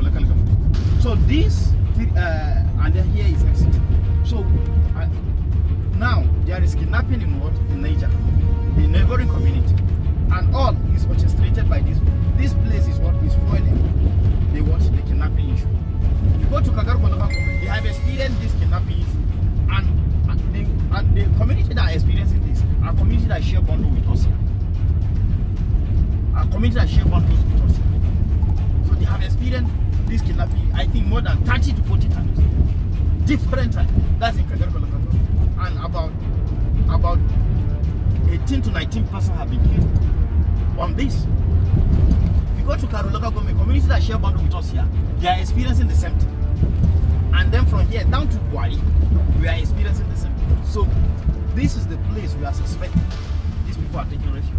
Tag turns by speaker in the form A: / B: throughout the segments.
A: local government. So this, and then here is FCT. So now there is kidnapping in what? In Niger, the neighboring community, and all is orchestrated by this. This place is what is fueling the kidnapping issue. If you go to Kagarko local government, they have experienced this kidnapping issue, and the community that are experiencing this are community that share bundle with us here. Our community that share bundles with us here. So they have experienced this kidnapping, I think, more than 30 to 40 times. Different times. That's in Kagarko local government. And about 18 to 19 persons have been killed on this. If you go to Karu local government, community that share bundle with us here, they are experiencing the same thing. And then from here down to Bwari, we are experiencing the same thing. So this is the place we are suspecting these people are taking refuge.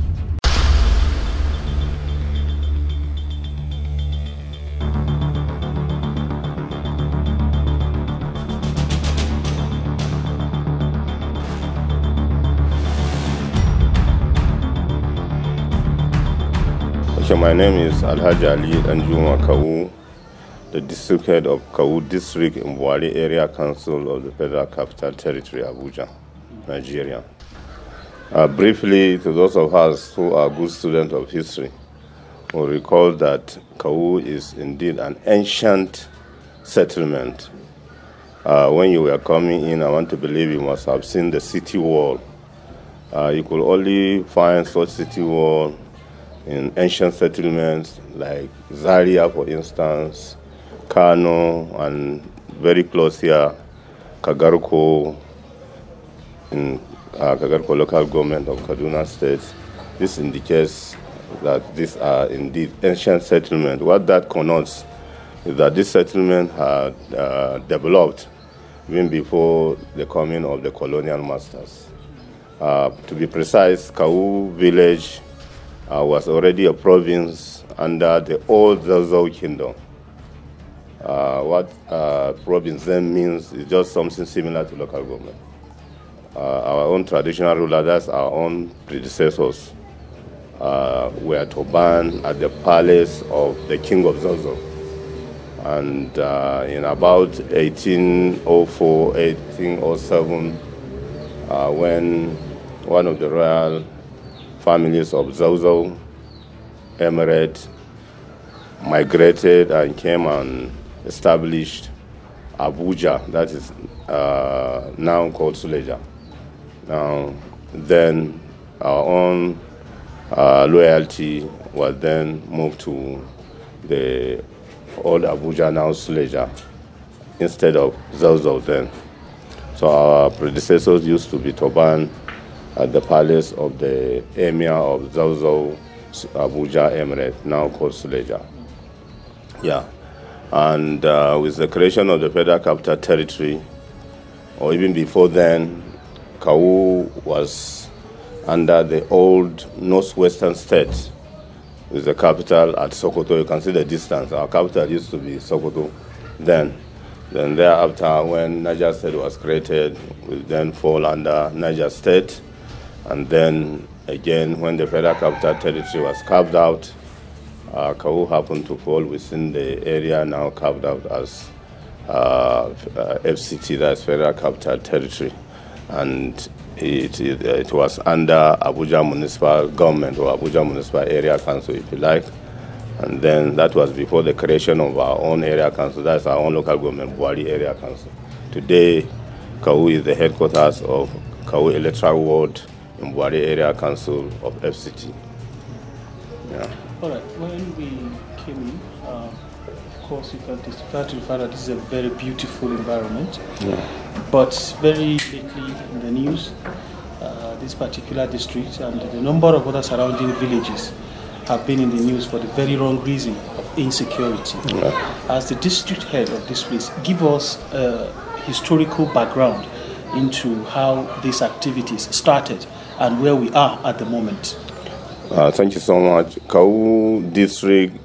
B: My name is Alhaji Ali Anjuma Kawu, the district head of Kawu district in Bwari Area Council of the Federal Capital Territory, Abuja, Nigeria. Briefly, to those of us who are good students of history, will recall that Kawu is indeed an ancient settlement. When you were coming in, I want to believe you must have seen the city wall. You could only find such city wall in ancient settlements like Zaria, for instance, Kano, and very close here, Kagarko, in Kagarko local government of Kaduna State. This indicates that these are indeed ancient settlements. What that connotes is that this settlement had developed even before the coming of the colonial masters. To be precise, Kawu village was already a province under the old Zozo kingdom. What province then means is just something similar to local government. Our own traditional ruler, that's our own predecessors, were to ban at the palace of the king of Zozo. And in about 1804, 1807, when one of the royal families of Zozo Emirate migrated and came and established Abuja, that is now called Suleja. Now, then our own loyalty was then moved to the old Abuja, now Suleja, instead of Zozo then. So our predecessors used to be turban at the palace of the emir of Zozo, Abuja Emirate, now called Suleja. Yeah. And with the creation of the Federal Capital Territory, or even before then, Kawu was under the old northwestern state, with the capital at Sokoto. You can see the distance. Our capital used to be Sokoto then. Then thereafter, when Niger State was created, we then fall under Niger State. And then again, when the Federal Capital Territory was carved out, Kawu happened to fall within the area now carved out as FCT, that's Federal Capital Territory. And it was under Abuja Municipal Government, or Abuja Municipal Area Council, if you like. And then that was before the creation of our own area council, that's our own local government, Bwari Area Council. Today, Kawu is the headquarters of Kawu Electoral Ward in Bwari Area Council of FCT. Yeah.
C: All right. When we came in, of course, you can testify to the fact that this is a very beautiful environment. Yeah. But very lately in the news, this particular district and the number of other surrounding villages have been in the news for the very wrong reason of insecurity. Yeah. As the district head of this place, give us a historical background into how these activities started and where we are at the moment.
B: Thank you so much. Kawu district,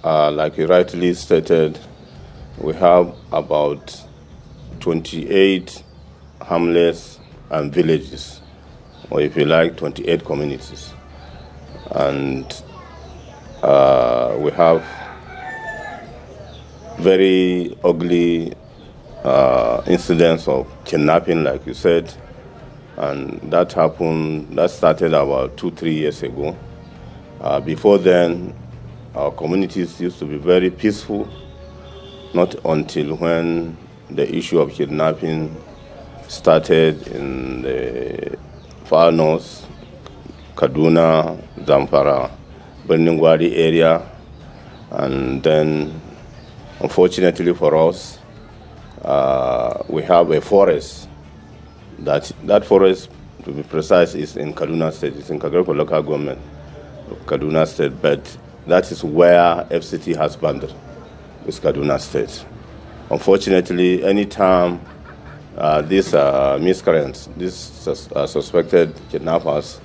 B: like you rightly stated, we have about 28 hamlets and villages, or if you like, 28 communities. And we have very ugly incidents of kidnapping, like you said, and that started about 2-3 years ago. Before then, our communities used to be very peaceful, not until when the issue of kidnapping started in the far north, Kaduna, Zamfara, Bwari area, and then, unfortunately for us, we have a forest. That forest, to be precise, is in Kaduna State. It's in Kagarko local government of Kaduna State, but that is where FCT has boundary with Kaduna State. Unfortunately, anytime these miscreants, these suspected kidnappers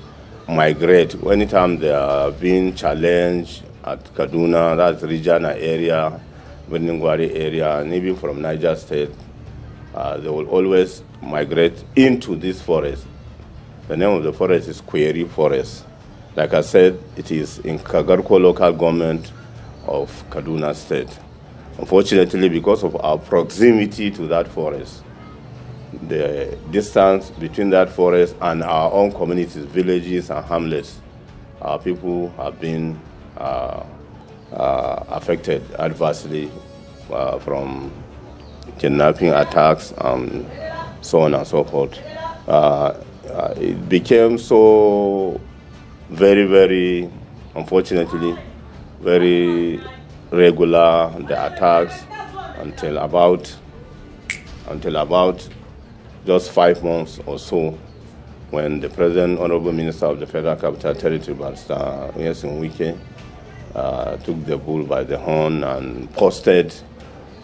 B: migrate, anytime they are being challenged at Kaduna, that's regional area, Bwari area, and even from Niger State, they will always migrate into this forest. The name of the forest is Query Forest. Like I said, it is in Kagarko local government of Kaduna State. Unfortunately, because of our proximity to that forest, the distance between that forest and our own communities, villages and hamlets, our people have been affected adversely from kidnapping attacks and so on and so forth. It became so very, very, unfortunately, very regular, the attacks, until about just 5 months or so, when the President, Honorable Minister of the Federal Capital Territory, Barrister Wike, took the bull by the horn and posted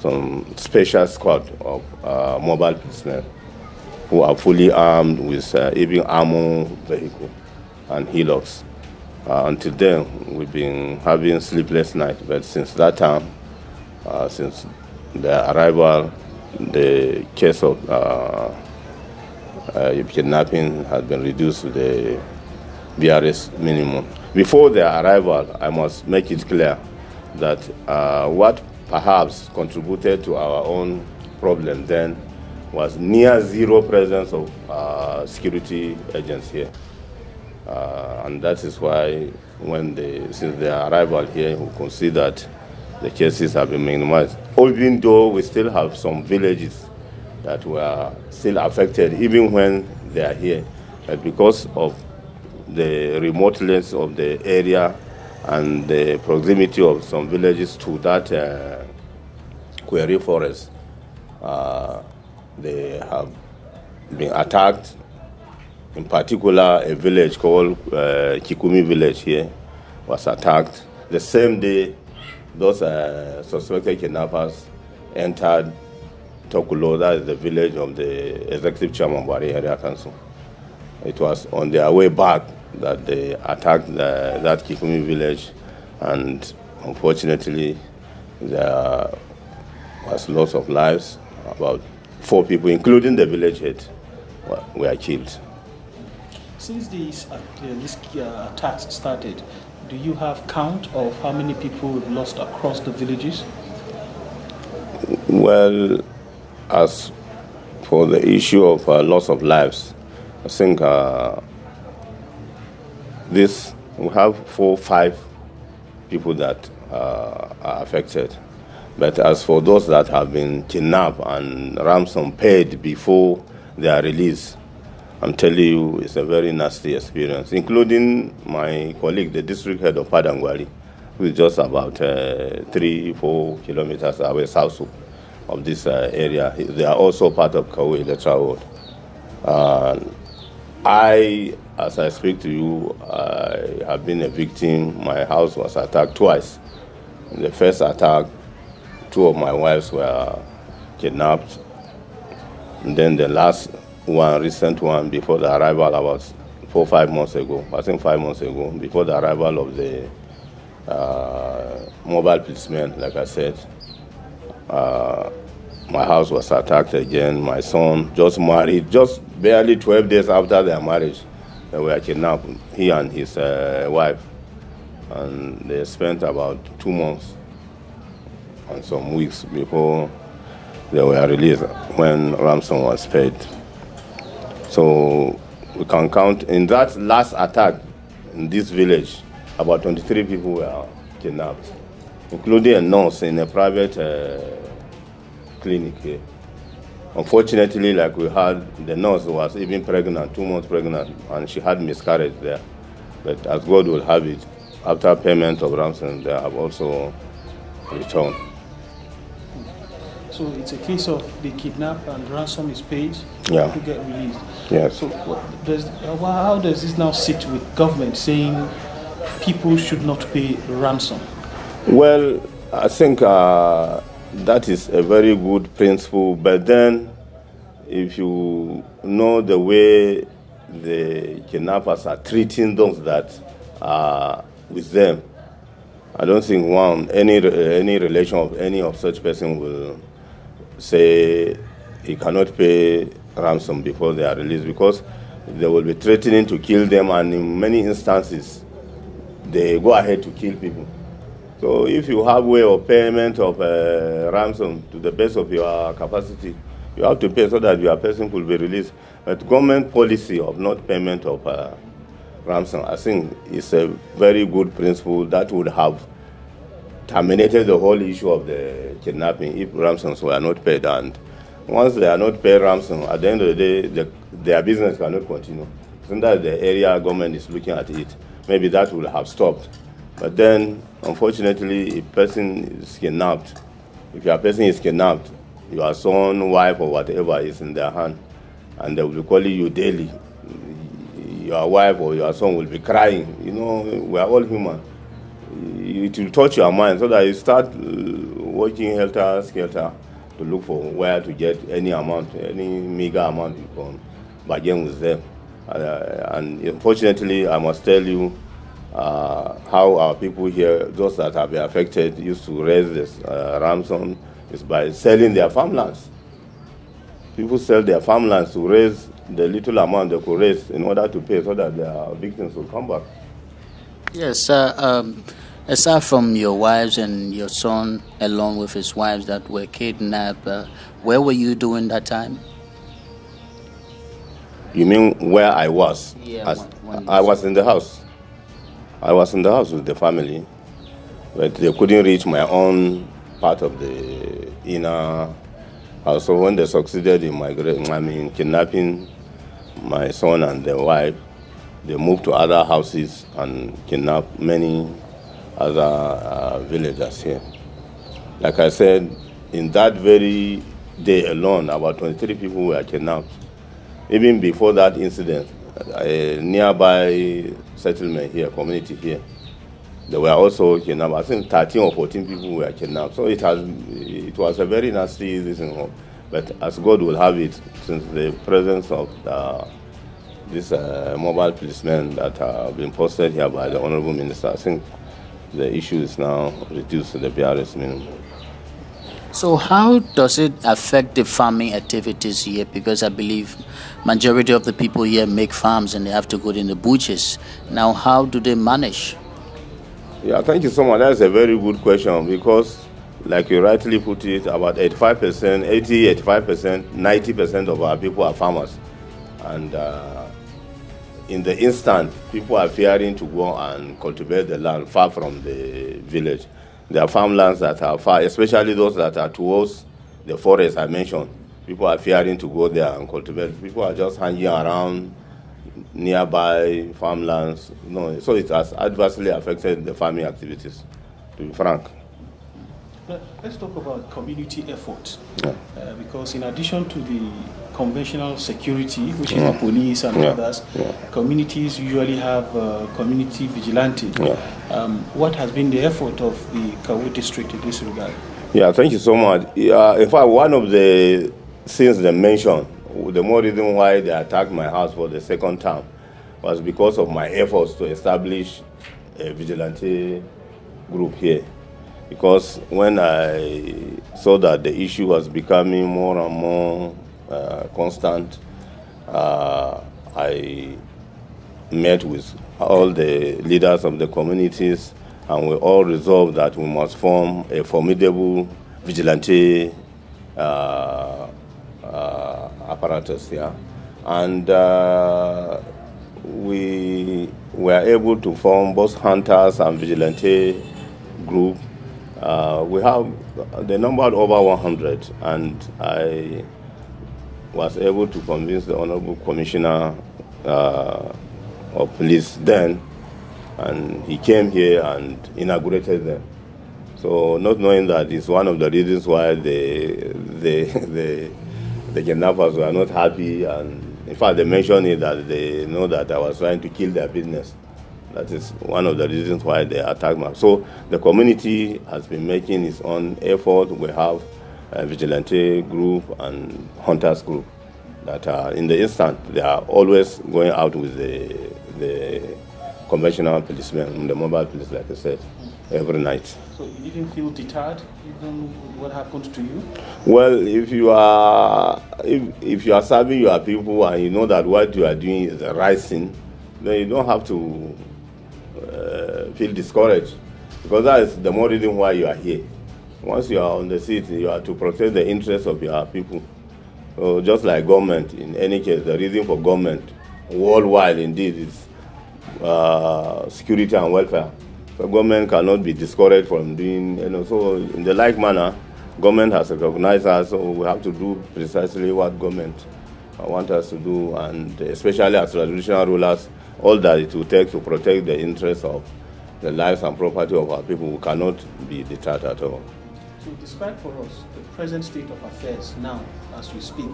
B: some special squad of mobile personnel who are fully armed with even armor vehicle and hillocks. Until then, we've been having sleepless nights, but since that time, since the arrival, the case of kidnapping has been reduced to the BRS minimum. Before their arrival, I must make it clear that what perhaps contributed to our own problem then was near zero presence of security agents here. And that is why since their arrival here, we can see that the cases have been minimized. Even though we still have some villages that were still affected, even when they are here. But because of the remoteness of the area and the proximity of some villages to that Query Forest, they have been attacked. In particular, a village called Kikumi village here was attacked. The same day, those suspected kidnappers entered Tokulo, that is the village of the executive chairman of Bwari Area Council. It was on their way back that they attacked that Kikumi village, and unfortunately, there was loss of lives. About 4 people, including the village head, were killed.
C: Since these attacks started, do you have count of how many people we've lost across the villages?
B: Well, as for the issue of loss of lives, I think we have 4 or 5 people that are affected. But as for those that have been kidnapped and ransom paid before they are released, I'm telling you, it's a very nasty experience, including my colleague, the district head of Padangwari, who is just about 3-4 kilometers away south of this area. They are also part of Kawu electoral ward. As I speak to you, I have been a victim. My house was attacked twice. In the first attack, 2 of my wives were kidnapped. And then the last one, recent one, before the arrival about 4 or 5 months ago, I think 5 months ago, before the arrival of the mobile policemen, like I said, my house was attacked again. My son just married, just barely 12 days after their marriage, they were kidnapped, he and his wife. And they spent about 2 months and some weeks before they were released when ransom was paid. So we can count in that last attack in this village, about 23 people were kidnapped, including a nurse in a private clinic here. Unfortunately, like we heard, the nurse was even pregnant, 2 months pregnant, and she had miscarriage there. But as God will have it, after payment of ransom, they have also returned.
C: So it's a case of they kidnap and ransom is paid
B: Yeah.
C: to get released.
B: Yes.
C: So how does this now sit with government saying people should not pay ransom?
B: Well, I think that is a very good principle, but then if you know the way the kidnappers are treating those that are with them, I don't think any relation of any of such person will say he cannot pay ransom before they are released, because they will be threatening to kill them, and in many instances they go ahead to kill people. So if you have way of payment of ransom to the best of your capacity, you have to pay so that your person will be released. But government policy of not payment of ransom, I think, is a very good principle that would have terminated the whole issue of the kidnapping if ransoms were not paid. And once they are not paid ransom, at the end of the day, their business cannot continue. So that the area government is looking at it, maybe that will have stopped. But then, unfortunately, if person is kidnapped, if your person is kidnapped, your son, wife, or whatever is in their hand, and they will be calling you daily, your wife or your son will be crying. You know, we are all human. It will touch your mind, so that you start working helter-skelter to look for where to get any amount, any meager amount you can bargain with them. And unfortunately, I must tell you, how our people here, those that have been affected, used to raise this ransom is by selling their farmlands. People sell their farmlands to raise the little amount they could raise in order to pay so that their victims will come back.
D: Yes, aside from your wives and your son, along with his wives that were kidnapped, where were you during that time?
B: You mean where I was?
D: Yeah,
B: I was in the house. I was in the house with the family, but they couldn't reach my own part of the inner house. So when they succeeded in kidnapping my son and the wife, they moved to other houses and kidnapped many other villagers here. Like I said, in that very day alone, about 23 people were kidnapped. Even before that incident, a nearby settlement here, community here, they were also kidnapped. I think 13 or 14 people were kidnapped. So it was a very nasty thing. But as God will have it, since the presence of this mobile policemen that have been posted here by the Honorable Minister, I think the issue is now reduced to the barest minimum.
D: So how does it affect the farming activities here? Because I believe majority of the people here make farms and they have to go in the butchers. Now, how do they manage?
B: Yeah, thank you so much. That's a very good question, because like you rightly put it, about 85%, 80, 85%, 90% of our people are farmers. And in the instant, people are fearing to go and cultivate the land far from the village. There are farmlands that are far, especially those that are towards the forest I mentioned. People are fearing to go there and cultivate. People are just hanging around nearby farmlands. No, so it has adversely affected the farming activities, to be frank.
C: Let's talk about community effort.
B: Yeah.
C: Because in addition to the conventional security, which is the police and others, communities usually have community vigilante. What has been the effort of the Kawu district in this regard? Yeah,
B: thank you so much. In fact, one of the things they mentioned, the more reason why they attacked my house for the second time, was because of my efforts to establish a vigilante group here. Because when I saw that the issue was becoming more and more constant, I met with all the leaders of the communities and we all resolved that we must form a formidable vigilante apparatus here. And we were able to form both hunters and vigilante group. We have the number over 100, and I was able to convince the Honorable Commissioner of Police then, and he came here and inaugurated them. So, not knowing that is one of the reasons why the kidnappers were not happy, and in fact they mentioned it that they know that I was trying to kill their business. That is one of the reasons why they attacked me. So the community has been making its own effort. We have a vigilante group and hunters group that are in the instant. They are always going out with the conventional policemen, the mobile police, like I said, every night.
C: So you didn't feel deterred even with what happened to you?
B: Well, if you are serving your people and you know that what you are doing is the right thing, then you don't have to feel discouraged, because that is the more reason why you are here. Once you are on the seat, you are to protect the interests of your people. So just like government, in any case, the reason for government worldwide indeed is security and welfare. So government cannot be discouraged from doing, so in the like manner, government has recognized us, so we have to do precisely what government wants us to do, and especially as traditional rulers, all that it will take to protect the interests of the lives and property of our people. We cannot be deterred at all.
C: So describe for us the present state of affairs now, as we speak,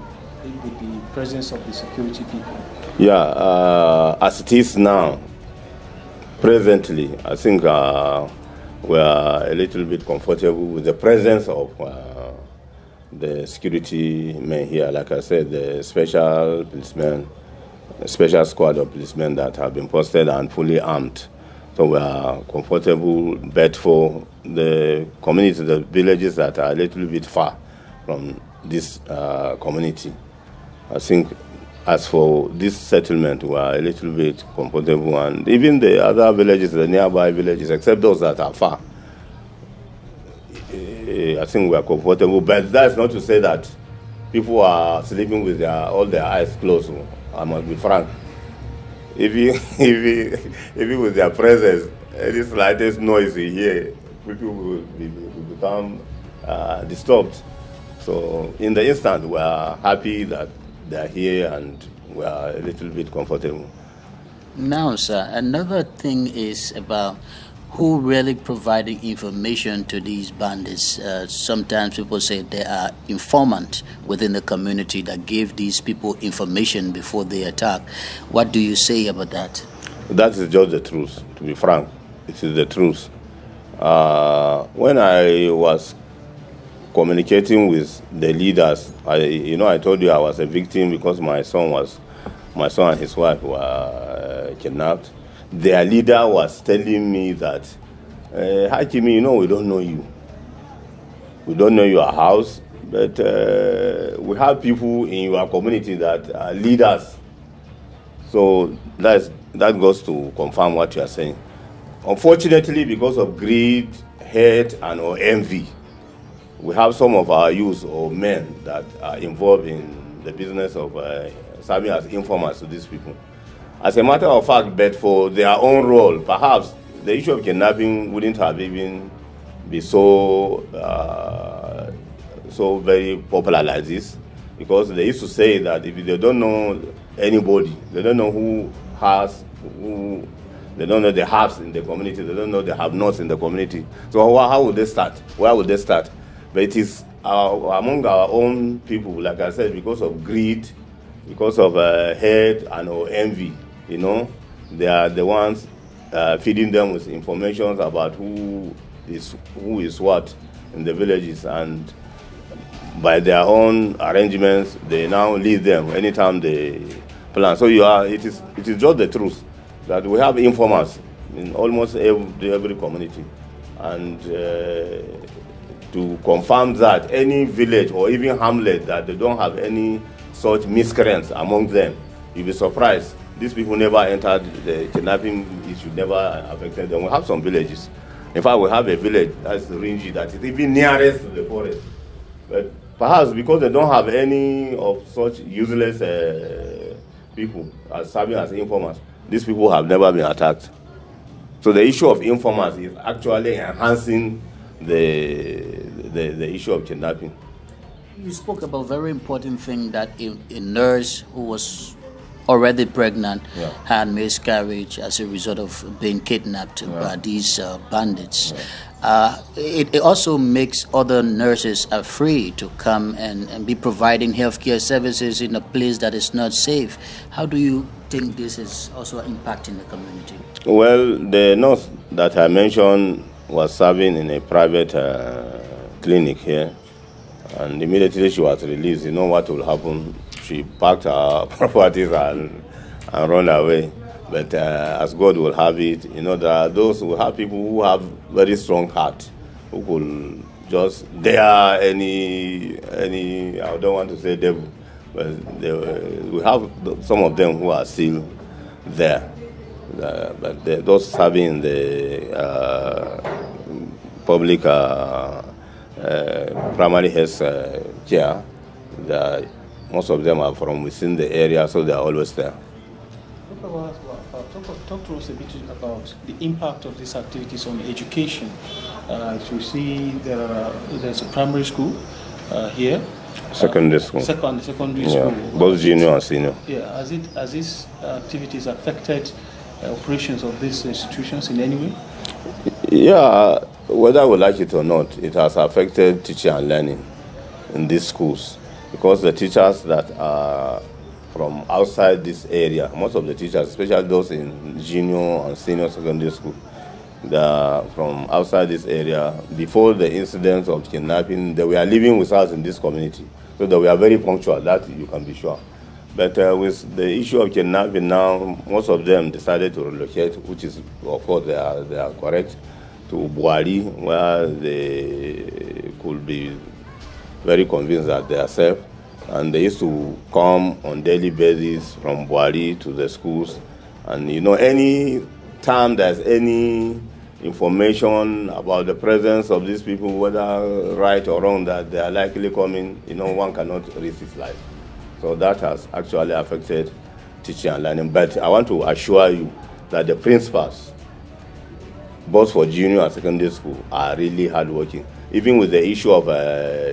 C: with the presence of the security people.
B: Yeah, as it is now, presently, I think we are a little bit comfortable with the presence of the security men here. Like I said, the special policemen, a special squad of policemen that have been posted and fully armed. So we are comfortable, but for the communities, the villages that are a little bit far from this community, I think as for this settlement, we are a little bit comfortable, and even the other villages, the nearby villages, except those that are far, I think we are comfortable. But that's not to say that people are sleeping with all their eyes closed. I must be frank. Even with their presence, any slightest noise you hear, people will become disturbed. So in the instant, we are happy that they are here, and we are a little bit comfortable.
D: Now, sir, another thing is about who really providing information to these bandits. Sometimes people say there are informants within the community that give these people information before they attack. What do you say about that?
B: That is just the truth, to be frank. It is the truth. When I was communicating with the leaders, I told you I was a victim because my son and his wife were kidnapped. Their leader was telling me that, Hakimi, we don't know you. We don't know your house, but we have people in your community that are leaders. So that goes to confirm what you are saying. Unfortunately, because of greed, hate, and or envy, we have some of our youth or men that are involved in the business of serving as informers to these people. As a matter of fact, but for their own role, perhaps the issue of kidnapping wouldn't have even been so very popular like this, because they used to say that if they don't know anybody, they don't know they don't know the haves in the community, they don't know the have-nots in the community. So how would they start? Where would they start? But it is among our own people, like I said, because of greed, because of hate and or envy. They are the ones feeding them with information about who is what in the villages, and by their own arrangements, they now lead them anytime they plan. So it is just the truth that we have informers in almost every community, and to confirm that any village or even hamlet that they don't have any such miscreants among them, you'll be surprised. These people never entered the kidnapping issue, never affected them. We have some villages, In fact, we have a village, that's Rinji, that is even nearest to the forest. But perhaps because they don't have any of such useless people as serving as informers, these people have never been attacked. So the issue of informers is actually enhancing the issue of kidnapping.
D: You spoke about a very important thing that a nurse who was already pregnant had miscarriage as a result of being kidnapped by these bandits. It also makes other nurses afraid to come and be providing healthcare services in a place that is not safe. How do you think this is also impacting the community?
B: Well, the nurse that I mentioned was serving in a private clinic here, and immediately she was released. You know what will happen? She packed her properties and run away. But as God will have it, you know, there are those who have people who have very strong heart, who could just dare any I don't want to say devil, but we have some of them who are still there. But those serving in the public primary health care, most of them are from within the area, so they are always there.
C: Talk to us a bit about the impact of these activities on education. As you see, there's a primary school here.
B: Secondary school.
C: Secondary school.
B: Both junior and senior.
C: Yeah. Has these activities affected operations of these institutions in any way?
B: Yeah, whether we like it or not, it has affected teaching and learning in these schools, because the teachers that are from outside this area, most of the teachers, especially those in junior and senior secondary school, they are from outside this area. Before the incident of kidnapping, they were living with us in this community, so they were very punctual, that you can be sure. But with the issue of kidnapping now, most of them decided to relocate, which is, of course, they are correct, to Bwari, where they could be very convinced that they are safe. And they used to come on daily basis from Bwari to the schools. And, you know, any time there's any information about the presence of these people, whether right or wrong, that they are likely coming, you know, one cannot risk his life. So that has actually affected teaching and learning. But I want to assure you that the principals, both for junior and secondary school, are really hardworking. Even with the issue of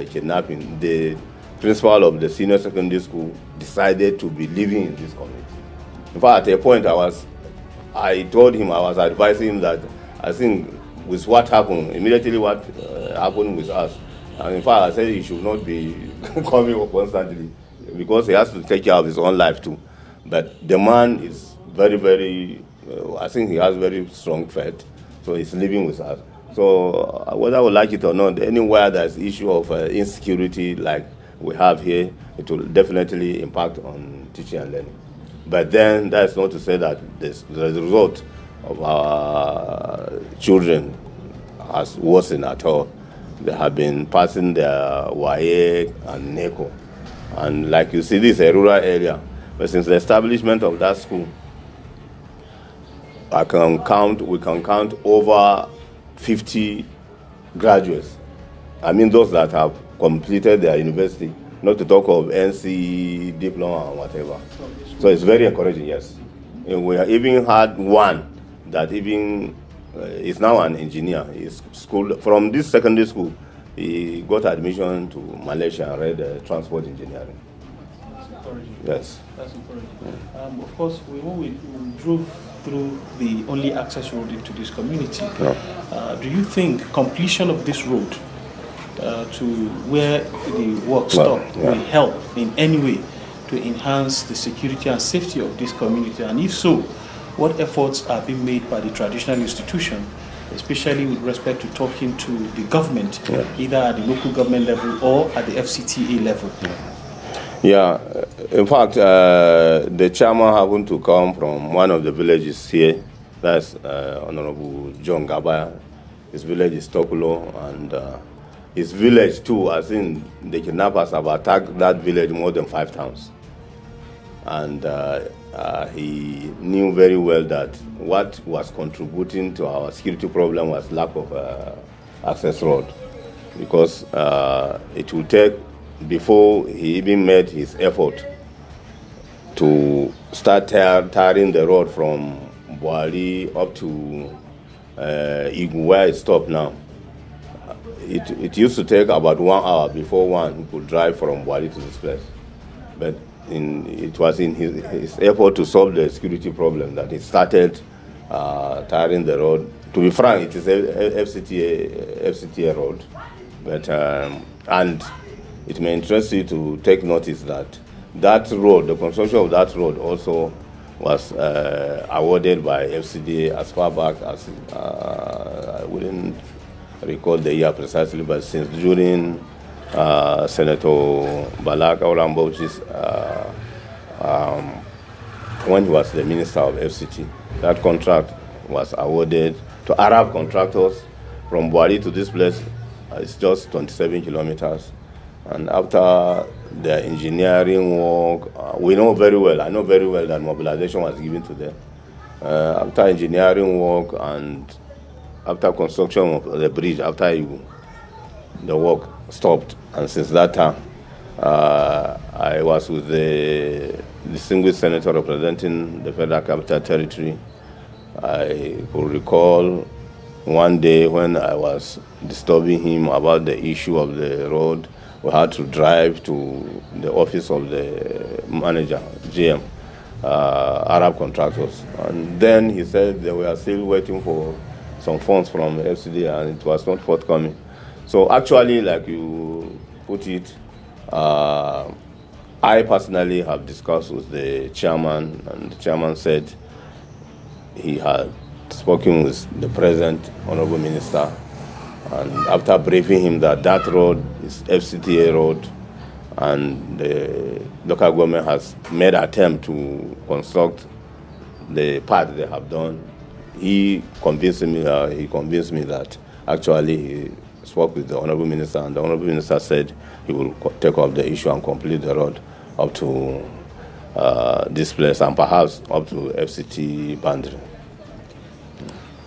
B: kidnapping, the principal of the senior secondary school decided to be living in this community. In fact, at a point, I told him, I was advising him that I think with what happened, immediately what happened with us, and in fact, I said he should not be coming constantly, because he has to take care of his own life too. But the man is very, very, I think he has very strong faith, so he's living with us. So whether we like it or not, anywhere there's issue of insecurity like we have here, it will definitely impact on teaching and learning. But then that's not to say that the result of our children has worsened at all. They have been passing their WADR and NECO. And like you see, this is a rural area. But since the establishment of that school, we can count over 50 graduates. I mean those that have completed their university, not to talk of NC, diploma, and whatever. So it's very encouraging, yes. And we have even had one that even is now an engineer. He's from this secondary school, he got admission to Malaysia and read transport engineering.
C: That's encouraging.
B: Yes.
C: That's encouraging. Of course, when we drove through the only access road into this community, do you think completion of this road to where the work stopped will help in any way to enhance the security and safety of this community? And if so, what efforts are being made by the traditional institution, especially with respect to talking to the government, either at the local government level or at the FCTA level?
B: Yeah, in fact, the chairman happened to come from one of the villages here. That's Honorable John Gabaya. His village is Tokulo, and his village too, I think the kidnappers have attacked that village more than 5 times. And he knew very well that what was contributing to our security problem was lack of access road, because it will take, before he even made his effort to start tiring the road from Bwari up to Igu, where it stopped now. It used to take about 1 hour before one could drive from Bwari to this place. But it was in his effort to solve the security problem that he started tiring the road. To be frank, it is a FCTA road. But, and it may interest you to take notice that that road, the construction of that road also was awarded by FCDA as far back as, I wouldn't recall the year precisely, but since during Senator Balak Aurambouchi's, when he was the Minister of FCT, that contract was awarded to Arab contractors from Bwari to this place. It's just 27 kilometers. And after the engineering work, we know very well, I know very well that mobilization was given to them. After engineering work and after construction of the bridge, the work stopped. And since that time, I was with the distinguished senator representing the Federal Capital Territory. I could recall one day when I was disturbing him about the issue of the road. We had to drive to the office of the manager, GM, Arab contractors. And then he said they were still waiting for some funds from FCD and it was not forthcoming. So actually, like you put it, I personally have discussed with the chairman, and the chairman said he had spoken with the present Honorable Minister, and after briefing him that that road is FCTA road and the local government has made an attempt to construct the part they have done, he convinced me that actually he spoke with the Honorable Minister, and the Honorable Minister said he will take up the issue and complete the road up to this place and perhaps up to FCT boundary.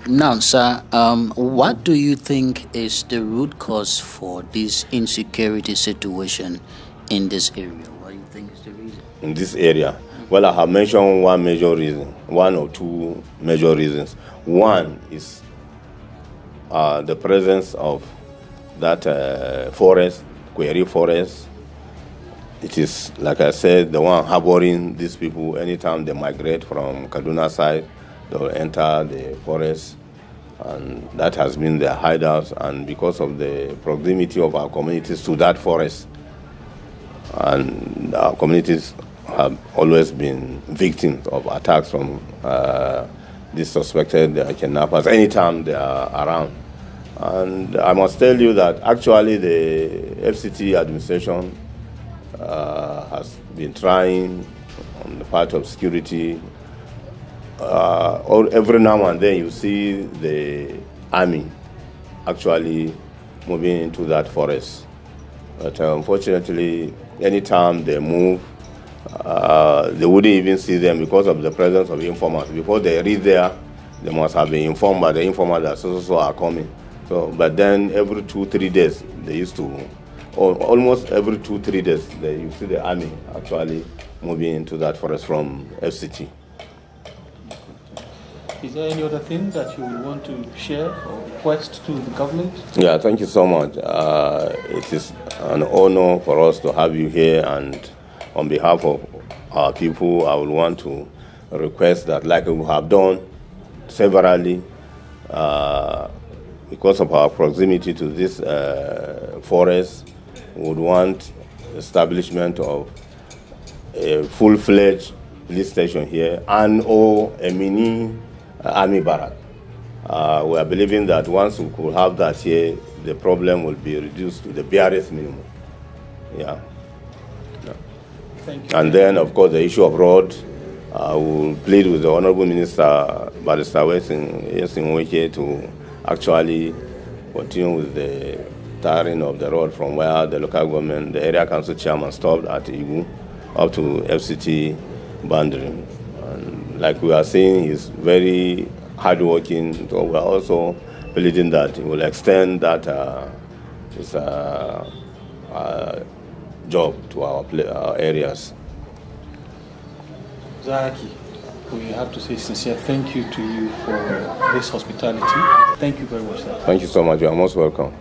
D: Now, sir, what do you think is the root cause for this insecurity situation in this area? What do you think is the reason?
B: In this area? Well, I have mentioned one major reason, one or two major reasons. One is the presence of that forest, Query forest. It is, like I said, the one harboring these people. Anytime they migrate from Kaduna side, they will enter the forest, and that has been their hideouts. And because of the proximity of our communities to that forest, and our communities have always been victims of attacks from these suspected kidnappers anytime they are around. And I must tell you that actually the FCT administration has been trying on the part of security. Every now and then you see the army actually moving into that forest. But unfortunately, anytime they move, they wouldn't even see them because of the presence of informers. Before they reach there, they must have been informed by the informers that so are coming. So, but then every 2-3 days, they used to, almost every 2-3 days, you see the army actually moving into that forest from FCT.
C: Is there any other thing that you would want to share or request to the government?
B: Yeah, thank you so much. It is an honor for us to have you here, and on behalf of our people, I would want to request that, like we have done severally, because of our proximity to this forest, we would want establishment of a full-fledged police station here and or a mini army barrack. We are believing that once we could have that here, the problem will be reduced to the barest minimum. Yeah.
C: Thank you.
B: And then, of course, the issue of road, I will plead with the Honorable Minister, Barrister Wesing, to actually continue with the tarring of the road from where the local government, the area council chairman stopped at Igu, up to FCT boundary. like we are saying, he's very hardworking. So we are also believing that he will extend that his job to our areas.
C: Zaki, we have to say sincere thank you to you for this hospitality. Thank you very much, sir.
B: Thank you so much. You are most welcome.